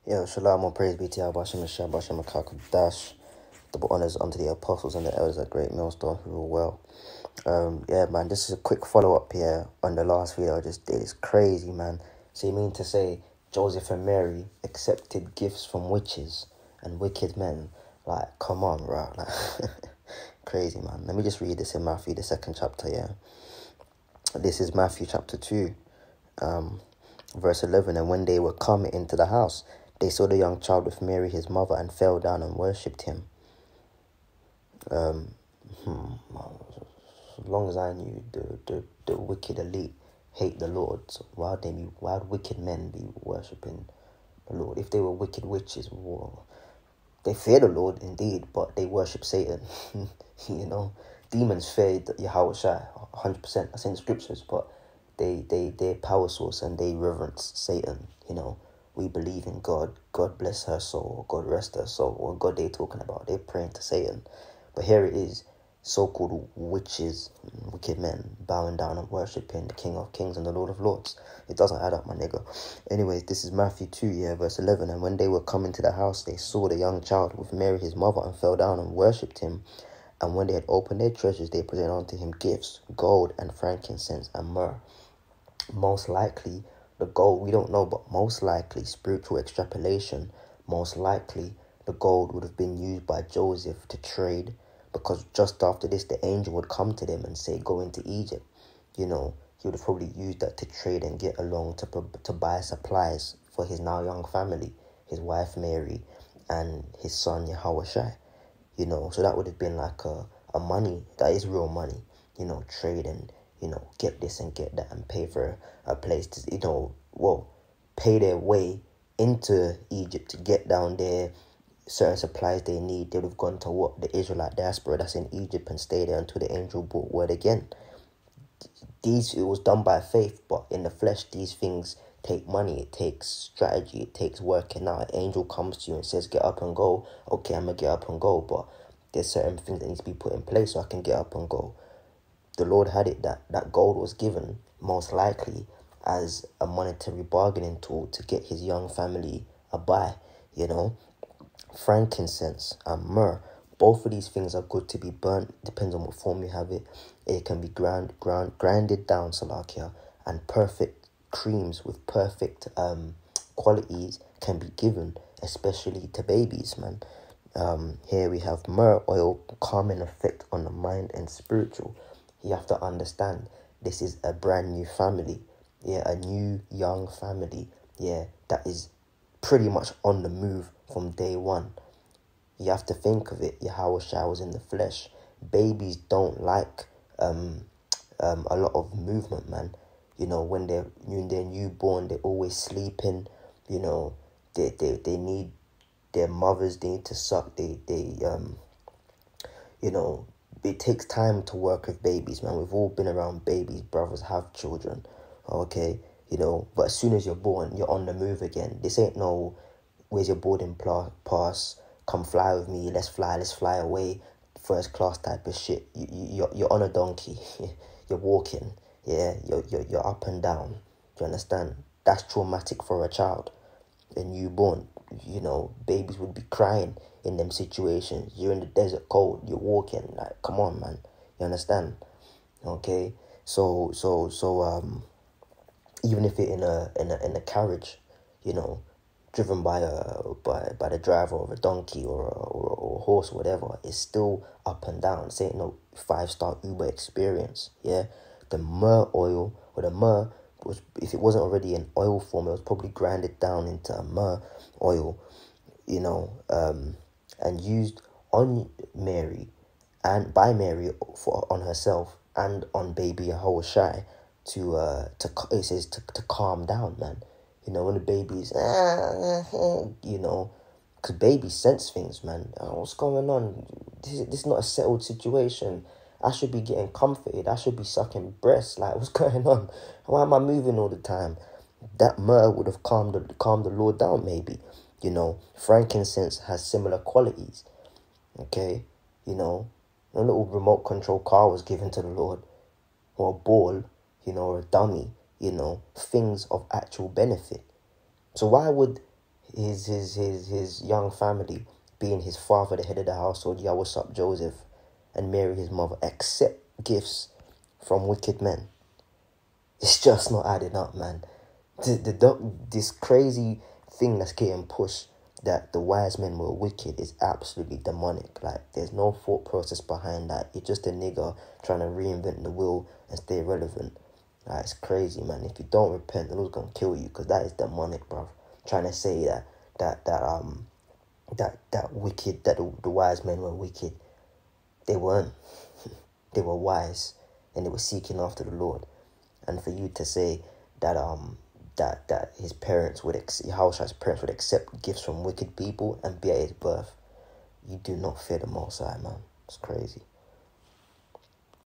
Yo, shalom, all praise be to Yahweh Hashem Hashem Hashem Dash. Double honors unto the apostles and the elders at Great Millstone who rule well. Yeah, man, this is a quick follow-up here on the last video I just did. It's crazy, man. So you mean to say Joseph and Mary accepted gifts from witches and wicked men? Like, come on, bro. Like, crazy, man. Let me just read this in Matthew, the 2nd chapter, yeah. This is Matthew chapter 2, verse 11. And when they were come into the house, they saw the young child with Mary, his mother, and fell down and worshipped him. As long as I knew, the wicked elite hate the Lord. So why would wicked men be worshipping the Lord? If they were wicked witches, well, they fear the Lord indeed, but they worship Satan. You know, demons fear Yahweh Shai, 100%. That's in the scriptures, but they're power source and they reverence Satan. You know, we believe in God. God bless her soul. God rest her soul. What God they're talking about? They're praying to Satan. But here it is, so-called witches, wicked men, bowing down and worshipping the King of Kings and the Lord of Lords. It doesn't add up, my nigga. Anyways, this is Matthew 2, yeah, verse 11. And when they were coming to the house, they saw the young child with Mary, his mother, and fell down and worshipped him. And when they had opened their treasures, they presented unto him gifts, gold and frankincense and myrrh. Most likely, the gold, we don't know, but most likely, spiritual extrapolation, most likely, the gold would have been used by Joseph to trade, because just after this, the angel would come to them and say, go into Egypt. You know, he would have probably used that to trade and get along to buy supplies for his now young family, his wife Mary, and his son Yahweh Shai. You know, so that would have been like a money, that is real money, you know, trade and, you know, get this and get that and pay for a place to, you know, pay their way into Egypt to get down there. Certain supplies they need, they would have gone to what? The Israelite diaspora that's in Egypt and stay there until the angel brought word again. It was done by faith, but in the flesh, these things take money, it takes strategy, it takes working out. An angel comes to you and says, get up and go. Okay, I'm going to get up and go, but there's certain things that need to be put in place so I can get up and go. The Lord had it that gold was given, most likely, as a monetary bargaining tool to get his young family a buy, you know. Frankincense and myrrh, both of these things are good to be burnt, depends on what form you have it. It can be grinded down, Salakia, and perfect creams with perfect qualities can be given, especially to babies, man. Here we have myrrh oil, calming effect on the mind and spiritual. You have to understand, this is a brand new family, yeah, a new young family, yeah, that is pretty much on the move from day one. You have to think of it, Yahweh Shai was in the flesh. Babies don't like a lot of movement, man. You know, when they're newborn, they're always sleeping. You know, they need their mothers, they need to suck. You know, it takes time to work with babies, man. We've all been around babies. Brothers have children, okay? You know, but as soon as you're born, you're on the move again. This ain't no, where's your boarding pass? Come fly with me. Let's fly away. First class type of shit. You're on a donkey. You're walking. Yeah, you're up and down. Do you understand? That's traumatic for a child. A newborn, you know, babies would be crying in them situations. You're in the desert cold. You're walking. Like, come on, man. You understand? Okay. So even if you're in a carriage, you know, driven by the driver of a donkey or a horse or whatever, it's still up and down. This ain't no 5-star Uber experience. Yeah, the myrrh oil, or the myrrh was, if it wasn't already in oil form, it was probably grinded down into a myrrh oil, you know, and used on Mary and by Mary on herself and on baby Yahweh Shai to calm down, man. You know, when the baby's, you know, because babies sense things, man. What's going on? This is not a settled situation. I should be getting comforted. I should be sucking breasts. Like, what's going on? Why am I moving all the time? That myrrh would have calmed the Lord down, maybe. You know, frankincense has similar qualities. Okay? You know, a little remote control car was given to the Lord. Or a ball, you know, or a dummy. You know, things of actual benefit. So why would his young family, being his father, the head of the household, yeah, what's up, Joseph, and Mary, his mother, accept gifts from wicked men. It's just not adding up, man. This crazy thing that's getting pushed, that the wise men were wicked, is absolutely demonic. Like, there's no thought process behind that. You're just a nigger trying to reinvent the wheel and stay relevant. Like, it's crazy, man. If you don't repent, the Lord's gonna kill you, because that is demonic, bro. Trying to say that wicked, that the wise men were wicked. They weren't. They were wise, and they were seeking after the Lord. And for you to say that that his parents would Yahushua's parents would accept gifts from wicked people and be at his birth, you do not fear the Most High, man. It's crazy.